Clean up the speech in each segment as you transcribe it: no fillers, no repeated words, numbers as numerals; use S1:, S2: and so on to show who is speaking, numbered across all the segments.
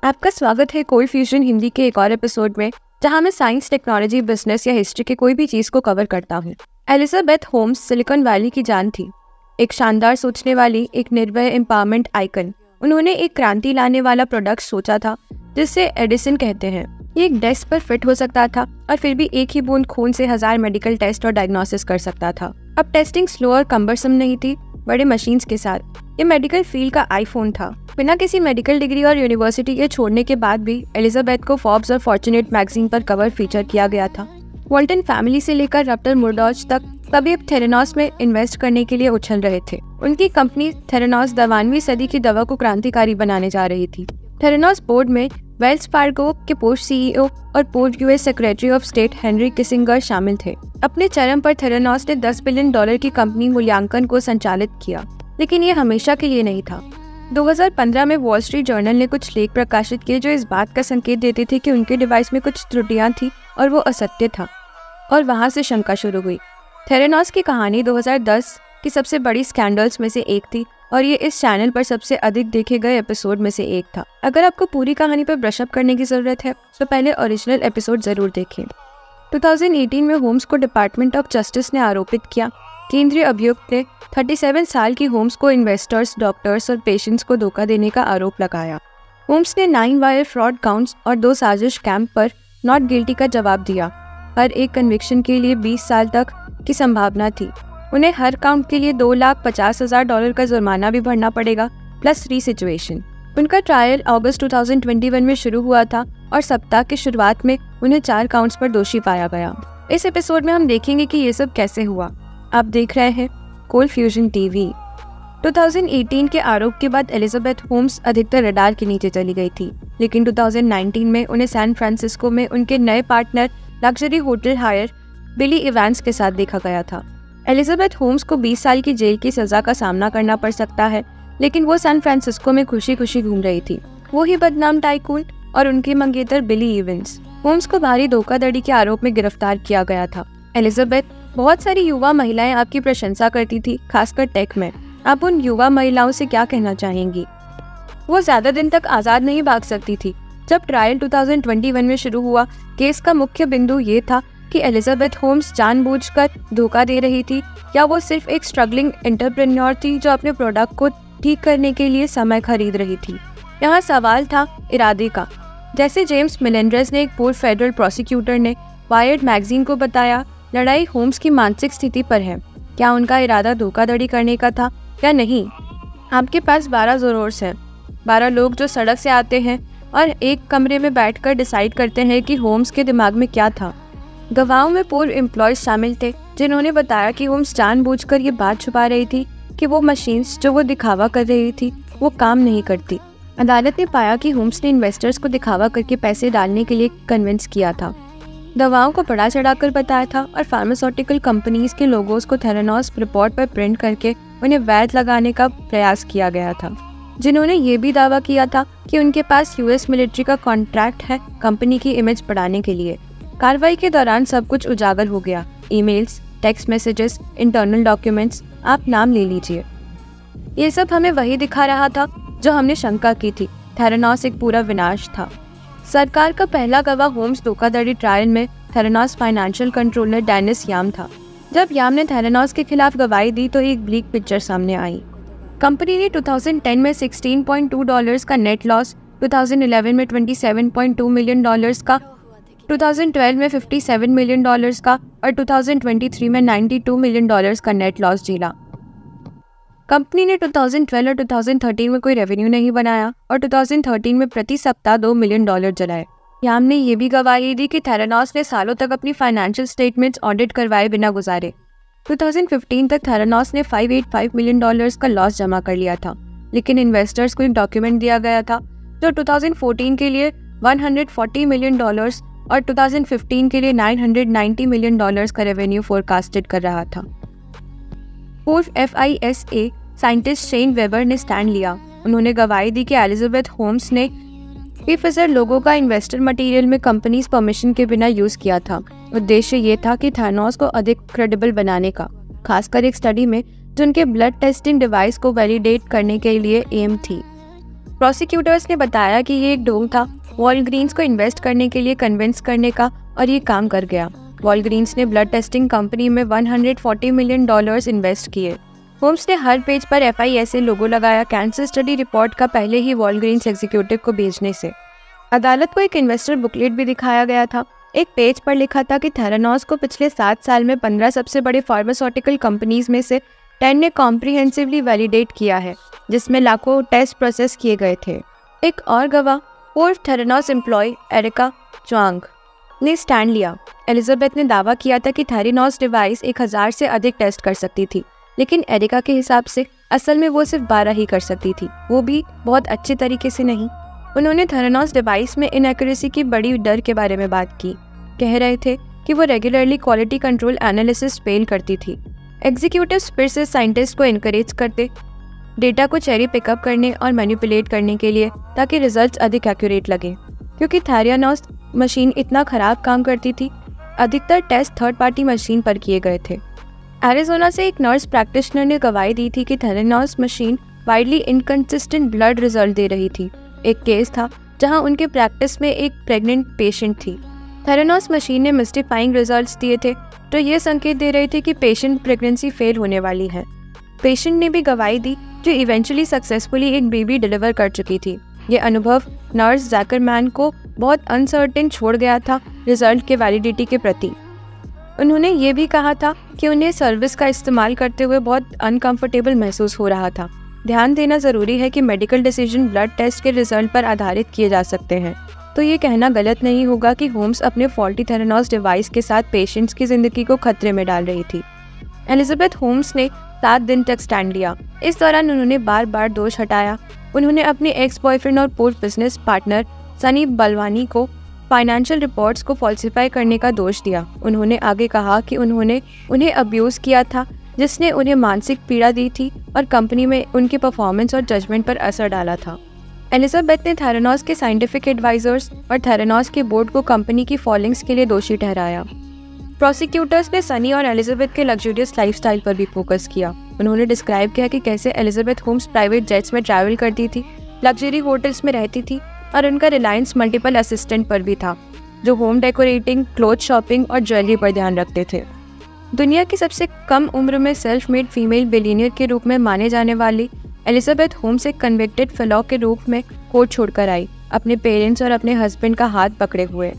S1: आपका स्वागत है कोल्ड फ्यूजन हिंदी के एक और एपिसोड में, जहां मैं साइंस, टेक्नोलॉजी, बिजनेस या हिस्ट्री के कोई भी चीज को कवर करता हूं। एलिजाबेथ होम्स सिलिकॉन वैली की जान थी, एक शानदार सोचने वाली, एक निर्भय एम्पावरमेंट आइकन। उन्होंने एक क्रांति लाने वाला प्रोडक्ट सोचा था जिसे एडिसन कहते हैं। ये एक डेस्क पर फिट हो सकता था और फिर भी एक ही बूंद खून से 1000 मेडिकल टेस्ट और डायग्नोसिस कर सकता था। अब टेस्टिंग स्लो और कम्बरसम नहीं थी, बड़े मशीन्स के साथ। ये मेडिकल फील्ड का आईफोन था। बिना किसी मेडिकल डिग्री और यूनिवर्सिटी के छोड़ने के बाद भी एलिजाबेथ को फोर्ब्स और फॉर्च्यूनेट मैगजीन पर कवर फीचर किया गया था। वॉल्टन फैमिली से लेकर रप्टर मुर्डॉच तक सभी अब थेरेनॉस में इन्वेस्ट करने के लिए उछल रहे थे। उनकी कंपनी थेरेनॉस 19वीं सदी की दवा को क्रांतिकारी बनाने जा रही थी। थेरेनॉस बोर्ड में वेल्स फार्गो के पूर्व सीईओ और पूर्व US secretary of state Henry Kissinger शामिल थे। अपने चरम पर थेरेनॉस ने $10 बिलियन की कंपनी मूल्यांकन को संचालित किया, लेकिन ये हमेशा के लिए नहीं था। 2015 में वॉल स्ट्रीट जर्नल ने कुछ लेख प्रकाशित किए जो इस बात का संकेत देते थे कि उनके डिवाइस में कुछ त्रुटियां थी और वो असत्य था, और वहां से शंका शुरू हुई। थेरेनॉस की कहानी 2010 की सबसे बड़ी स्कैंडल्स में से एक थी और ये इस चैनल पर सबसे अधिक देखे गए एपिसोड में से एक था। अगर आपको पूरी कहानी पर ब्रशअप करने की जरूरत है तो पहले ओरिजिनल एपिसोड जरूर देखें। 2018 में होम्स को डिपार्टमेंट ऑफ जस्टिस ने आरोपित किया। केंद्रीय अभियुक्त ने 37 साल की होम्स को इन्वेस्टर्स, डॉक्टर्स और पेशेंट्स को धोखा देने का आरोप लगाया। होम्स ने 9 वायर फ्रॉड काउंट्स और 2 साजिश कैंप पर नॉट गिल्टी का जवाब दिया। हर एक कन्विक्शन के लिए 20 साल तक की संभावना थी। उन्हें हर काउंट के लिए $2,50,000 का जुर्माना भी भरना पड़ेगा, प्लस रीसिचुएशन। उनका ट्रायल अगस्त 2021 में शुरू हुआ था और सप्ताह की शुरुआत में उन्हें 4 काउंट्स पर दोषी पाया गया। इस एपिसोड में हम देखेंगे कि ये सब कैसे हुआ। आप देख रहे हैं कोल्ड फ्यूजन टीवी। 2018 के आरोप के बाद एलिजाबेथ होम्स अधिकतर रडार के नीचे चली गई थी, लेकिन 2019 में उन्हें सैन फ्रांसिस्को में उनके नए पार्टनर लग्जरी होटल हायर बिली इवांस के साथ देखा गया था। एलिजाबेथ होम्स को 20 साल की जेल की सजा का सामना करना पड़ सकता है, लेकिन वो सैन फ्रांसिस्को में खुशी खुशी घूम रही थी। वो ही बदनाम टाइकून और उनके मंगेतर बिली इवांस। होम्स को भारी धोखाधड़ी के आरोप में गिरफ्तार किया गया था। एलिजाबेथ, बहुत सारी युवा महिलाएं आपकी प्रशंसा करती थी, खासकर टेक में। आप उन युवा महिलाओं से क्या कहना चाहेंगी? वो ज्यादा दिन तक आजाद नहीं भाग सकती थी। जब ट्रायल 2021 में शुरू हुआ, केस का मुख्य बिंदु ये था कि एलिजाबेथ होम्स जानबूझकर धोखा दे रही थी या वो सिर्फ एक स्ट्रगलिंग एंटरप्रेन्योर थी जो अपने प्रोडक्ट को ठीक करने के लिए समय खरीद रही थी। यहाँ सवाल था इरादे का। जैसे जेम्स मेलेंड्रेस ने, एक पूर्व फेडरल प्रोसिक्यूटर ने वायर्ड मैगजीन को बताया, लड़ाई होम्स की मानसिक स्थिति पर है। क्या उनका इरादा धोखाधड़ी करने का था या नहीं? आपके पास 12 ज़रूर्स हैं, 12 लोग जो सड़क से आते हैं और एक कमरे में बैठकर डिसाइड करते हैं कि होम्स के दिमाग में क्या था। गवाहों में पूर्व एम्प्लॉयज शामिल थे जिन्होंने बताया कि होम्स जानबूझकर ये बात छुपा रही थी कि वो मशीन्स जो वो दिखावा कर रही थी वो काम नहीं करती। अदालत ने पाया कि होम्स ने इन्वेस्टर्स को दिखावा करके पैसे डालने के लिए कन्विंस किया था, दवाओं को बढ़ा चढ़ाकर बताया था और फार्मास्यूटिकल कंपनीज के लोगोस को थेरेनॉस रिपोर्ट पर प्रिंट करके उन्हें वैध लगाने का प्रयास किया गया था। जिन्होंने ये भी दावा किया था कि उनके पास यूएस मिलिट्री का कॉन्ट्रैक्ट है कंपनी की इमेज बढ़ाने के लिए। कार्रवाई के दौरान सब कुछ उजागर हो गया। Emails, text messages, internal documents, आप नाम ले लीजिए। ये सब हमें वही दिखा रहा था जो हमने शंका की थी। थेरेनॉस एक पूरा विनाश था। सरकार का पहला गवाह होम्स धोखाधड़ी ट्रायल में थेरेनॉस फाइनेंशियल कंट्रोलर डेनिस याम था। जब याम ने थेरेनॉस के खिलाफ गवाही दी तो एक ब्लीक पिक्चर सामने आई। कंपनी ने 2010 में $16.2 का नेट लॉस, 2011 में $27.2 मिलियन का, 2012 में $57 मिलियन का और 2023 में $92 मिलियन का नेट लॉस झेला। कंपनी ने 2012 और 2013 में कोई रेवेन्यू नहीं बनाया और 2013 में प्रति सप्ताह $2 मिलियन जलाए। याम ने यह भी गवाही दी कि थेरेनॉस ने सालों तक अपनी फाइनेंशियल स्टेटमेंट्स ऑडिट करवाए बिना गुजारे। 2015 तक थेरेनॉस ने $585 मिलियन का लॉस जमा कर लिया था, लेकिन इन्वेस्टर्स को एक डॉक्यूमेंट दिया गया था जो 2014 के लिए $140 मिलियन और 2015 के लिए $990 मिलियन का रेवेन्यू फोरकास्टेड कर रहा था। पूर्व FISA साइंटिस्ट शेन वेबर ने स्टैंड लिया। उन्होंने गवाही दी कि एलिजाबेथ होम्स ने बेफिजर लोगों का इन्वेस्टर मटेरियल में कंपनीज परमिशन के बिना यूज किया था। उद्देश्य ये था कि थेरेनॉस को अधिक क्रेडिबल बनाने का, खासकर एक स्टडी में जो उनके ब्लड टेस्टिंग डिवाइस को वैलिडेट करने के लिए एम थी। प्रोसिक्यूटर्स ने बताया कि ये एक ढोंग था वॉलग्रीन्स को इन्वेस्ट करने के लिए कन्विंस करने का, और ये काम कर गया। वॉलग्रीन्स ने ब्लड टेस्टिंग कंपनी में $140 मिलियन इन्वेस्ट किए। होम्स ने हर पेज पर FISA लोगो लगाया कैंसर स्टडी रिपोर्ट का, पहले ही वॉलग्रीन्स एग्जीक्यूटिव को भेजने से। अदालत को एक इन्वेस्टर बुकलेट भी दिखाया गया था। एक पेज पर लिखा था कि थेरानोस को पिछले 7 साल में 15 सबसे बड़े फार्मास्यूटिकल कंपनीज में से 10 ने कॉम्प्रिहेंसिवली वैलिडेट किया है, जिसमें लाखों टेस्ट प्रोसेस किए गए थे। एक और गवाह पूर्व थेरानोस एम्प्लॉय एरिका च्वांग ने स्टैंड लिया। एलिजाबेथ ने दावा किया था कि थेरानोस डिवाइस 1000 से अधिक टेस्ट कर सकती थी, लेकिन एरिका के हिसाब से असल में वो सिर्फ 12 ही कर सकती थी, वो भी बहुत अच्छे तरीके से नहीं। उन्होंने थेरानोस डिवाइस में इनएक्यूरेसी की बड़ी डर के बारे में बात की। कह रहे थे कि वो regularly quality control analysis fail करती थी। एग्जीक्यूटिव्स फिर से साइंटिस्ट को इनकरेज करते डेटा को चेरी पिकअप करने और मैनिपुलेट करने के लिए, ताकि रिजल्ट्स अधिक एक्यूरेट लगे। क्योंकि थेरानोस मशीन इतना खराब काम करती थी, अधिकतर टेस्ट थर्ड पार्टी मशीन पर किए गए थे। एरिजोना से एक नर्स प्रैक्टिशनर ने गवाही दी थी कि Theranos machine widely inconsistent blood result दे रही थी। एक केस था जहां उनके प्रैक्टिस में एक प्रेग्नेंट पेशेंट थी। थेरानोस मशीन ने मिस्टिफाइंग रिजल्ट्स दिए थे, तो ये संकेत दे रहे थे कि पेशेंट प्रेगनेंसी फेल होने वाली है। पेशेंट ने भी गवाही दी, जो इवेंचुअली सक्सेसफुली एक बेबी डिलीवर कर चुकी थी। ये अनुभव नर्स जैकरमैन को बहुत अनसर्टेन छोड़ गया था रिजल्ट के वैलिडिटी के प्रति। उन्होंने ये भी कहा था कि उन्हें सर्विस का इस्तेमाल करते हुए बहुत अनकंफर्टेबल महसूस हो रहा था। ध्यान देना ज़रूरी है कि मेडिकल डिसीजन ब्लड टेस्ट के रिजल्ट पर आधारित किए जा सकते हैं, तो ये कहना गलत नहीं होगा कि होम्स अपने फॉल्टी थेरानोस डिवाइस के साथ पेशेंट्स की ज़िंदगी को खतरे में डाल रही थी। एलिजाबेथ होम्स ने 7 दिन तक स्टैंड लिया। इस दौरान उन्होंने बार बार दोष हटाया। उन्होंने अपने एक्स बॉयफ्रेंड और पूर्व बिजनेस पार्टनर सनी बलवानी को फाइनेंशियल रिपोर्ट्स को फॉल्सिफाई करने का दोष दिया। उन्होंने आगे कहा कि उन्होंने उन्हें अब्यूज़ किया था, जिसने उन्हें मानसिक पीड़ा दी थी और कंपनी में उनके परफॉर्मेंस और जजमेंट पर असर डाला था। एलिजाबेथ ने थेरानोस के साइंटिफिक एडवाइजर्स और थेरानोस के बोर्ड को कंपनी की फॉलिंग्स के लिए दोषी ठहराया। प्रोसिक्यूटर्स ने सनी और एलिजाबेथ के लग्जरियस लाइफस्टाइल पर भी फोकस किया। उन्होंने डिस्क्राइब किया कि कैसे एलिजाबेथ होम्स प्राइवेट जेट्स में ट्रैवल करती थी, लग्जरी होटल्स में रहती थी, और उनका रिलायंस मल्टीपल असिस्टेंट पर भी था, जो होम डेकोरेटिंग, क्लोथ शॉपिंग और ज्वेलरी पर ध्यान रखते थे। दुनिया की सबसे कम उम्र में सेल्फ मेड फीमेल बिलियनियर के रूप में माने जाने वाली एलिजाबेथ होम्स एक कन्विक्टेड फेलो के रूप में कोर्ट छोड़कर आई, अपने पेरेंट्स और अपने हस्बैंड का हाथ पकड़े हुए।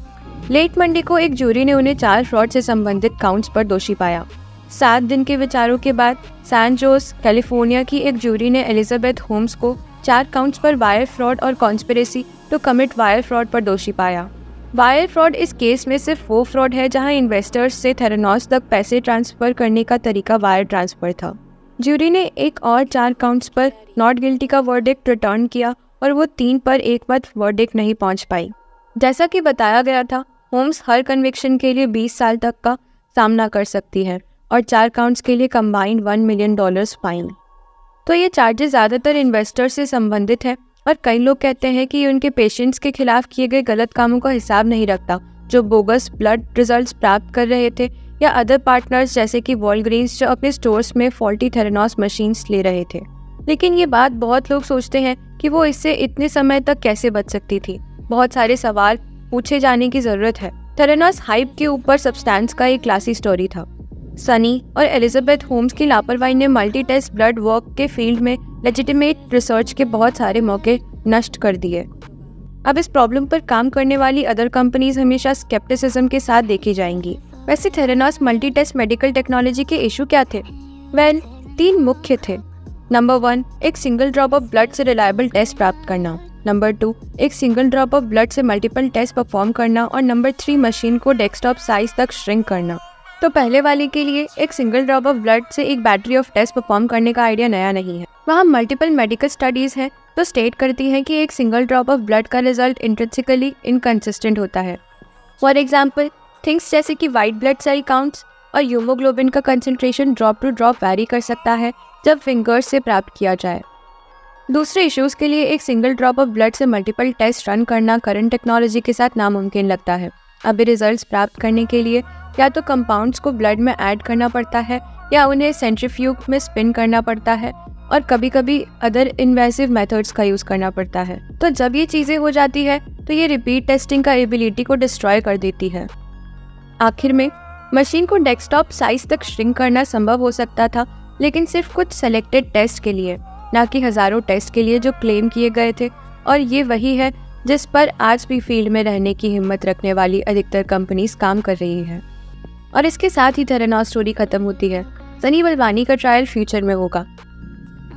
S1: लेट मंडे को एक जूरी ने उन्हें 4 फ्रॉड से संबंधित काउंट्स पर दोषी पाया। 7 दिन के विचारों के बाद सैन जोस, कैलिफोर्निया की एक जूरी ने एलिजाबेथ होम्स को 4 काउंट्स पर वायर फ्रॉड और conspiracy to commit wire fraud पर दोषी पाया। वायर फ्रॉड इस केस में सिर्फ वो फ्रॉड है जहां इन्वेस्टर्स से थेरानोस तक पैसे ट्रांसफर करने का तरीका वायर ट्रांसफर था। जूरी ने एक और 4 काउंट्स पर नॉट गिल्टी का वर्डिक्ट रिटर्न किया और वो 3 पर एक मत वर्डिक्ट नहीं पहुंच पाई। जैसा कि बताया गया था, होम्स हर कन्विक्शन के लिए 20 साल तक का सामना कर सकती है और 4 काउंट्स के लिए कंबाइंड $1 मिलियन फाइन। तो ये चार्जेस ज़्यादातर इन्वेस्टर से संबंधित है और कई लोग कहते हैं कि उनके पेशेंट्स के खिलाफ किए गए गलत कामों का हिसाब नहीं रखता, जो बोगस ब्लड रिजल्ट्स प्राप्त कर रहे थे, या अदर पार्टनर्स जैसे कि वॉलग्रीन्स जो अपने स्टोर्स में फॉल्टी थेरानोस मशीन्स ले रहे थे। लेकिन ये बात बहुत लोग सोचते हैं कि वो इससे इतने समय तक कैसे बच सकती थी। बहुत सारे सवाल पूछे जाने की ज़रूरत है। थेरानोस हाइप के ऊपर सब्सटेंस का एक क्लासी स्टोरी था। सनी और एलिजाबेथ होम्स की लापरवाही ने मल्टी टेस्ट ब्लड वर्क के फील्ड में लेजिटिमेट रिसर्च के बहुत सारे मौके नष्ट कर दिए। अब इस प्रॉब्लम पर काम करने वाली अदर कंपनीज हमेशा स्केप्टिसिज्म के साथ देखी जाएंगी। वैसे Theranos multi test medical technology के इशू क्या थे? 3 मुख्य थे। नंबर 1, एक सिंगल ड्रॉप ऑफ ब्लड से रिलायबल टेस्ट प्राप्त करना। नंबर 2, एक सिंगल ड्रॉप ऑफ ब्लड से मल्टीपल टेस्ट परफॉर्म करना। और नंबर 3, मशीन को डेस्कटॉप साइज तक श्रिंक करना। तो पहले वाले के लिए एक सिंगल ड्रॉप ऑफ ब्लड से एक बैटरी ऑफ टेस्ट परफॉर्म करने का आइडिया नया नहीं है। वहाँ मल्टीपल मेडिकल स्टडीज हैं तो स्टेट करती हैं कि एक सिंगल ड्रॉप ऑफ ब्लड का रिजल्ट इंट्रिंसिकली इनकंसिस्टेंट होता है। फॉर एग्जाम्पल, थिंग्स जैसे कि वाइट ब्लड सेल काउंट्स और हीमोग्लोबिन का concentration drop to drop vary कर सकता है जब फिंगर्स से प्राप्त किया जाए। दूसरे इश्यूज़ के लिए एक सिंगल ड्रॉप ऑफ ब्लड से मल्टीपल टेस्ट रन करना करंट टेक्नोलॉजी के साथ नामुमकिन लगता है। अभी रिजल्ट्स प्राप्त करने के लिए या तो कंपाउंड्स को ब्लड में ऐड करना पड़ता है या उन्हें सेंट्रीफ्यूग में स्पिन करना पड़ता है, और कभी कभी अदर इन्वेसिव मेथड्स का यूज़ करना पड़ता है। तो जब ये चीज़ें हो जाती है तो ये रिपीट टेस्टिंग का एबिलिटी को डिस्ट्रॉय कर देती है। आखिर में मशीन को डेस्कटॉप साइज तक श्रिंक करना संभव हो सकता था, लेकिन सिर्फ कुछ सेलेक्टेड टेस्ट के लिए, ना कि हज़ारों टेस्ट के लिए जो क्लेम किए गए थे। और ये वही है जिस पर आज भी फील्ड में रहने की हिम्मत रखने वाली अधिकतर कंपनीज काम कर रही हैं। और इसके साथ ही थेरानोस स्टोरी खत्म होती है। सनी बलवानी का ट्रायल फ्यूचर में होगा,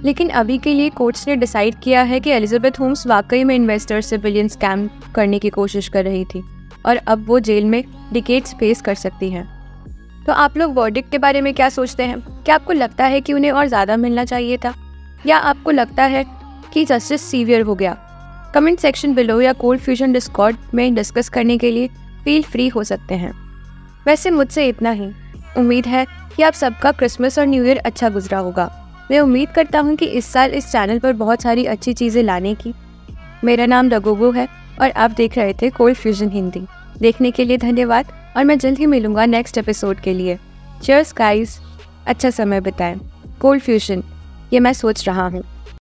S1: लेकिन अभी के लिए कोर्ट्स ने डिसाइड किया है कि एलिजाबेथ होम्स वाकई में इन्वेस्टर से बिलियन स्कैम करने की कोशिश कर रही थी और अब वो जेल में डिकेड्स फेस कर सकती हैं। तो आप लोग वर्डिक्ट के बारे में क्या सोचते हैं? क्या आपको लगता है कि उन्हें और ज़्यादा मिलना चाहिए था, या आपको लगता है कि जस्टिस सीवियर हो गया? कमेंट सेक्शन बिलो या कोल्ड फ्यूजन डिस्कॉर्ड में डिस्कस करने के लिए फील फ्री हो सकते हैं। वैसे मुझसे इतना ही। उम्मीद है कि आप सबका क्रिसमस और न्यू ईयर अच्छा गुजरा होगा। मैं उम्मीद करता हूँ कि इस साल इस चैनल पर बहुत सारी अच्छी चीज़ें लाने की। मेरा नाम रघुगो है और आप देख रहे थे कोल्ड फ्यूजन हिंदी। देखने के लिए धन्यवाद और मैं जल्द ही मिलूंगा नेक्स्ट एपिसोड के लिए। चीयर्स गाइस, अच्छा समय बिताएं। कोल्ड फ्यूजन, ये मैं सोच रहा हूँ।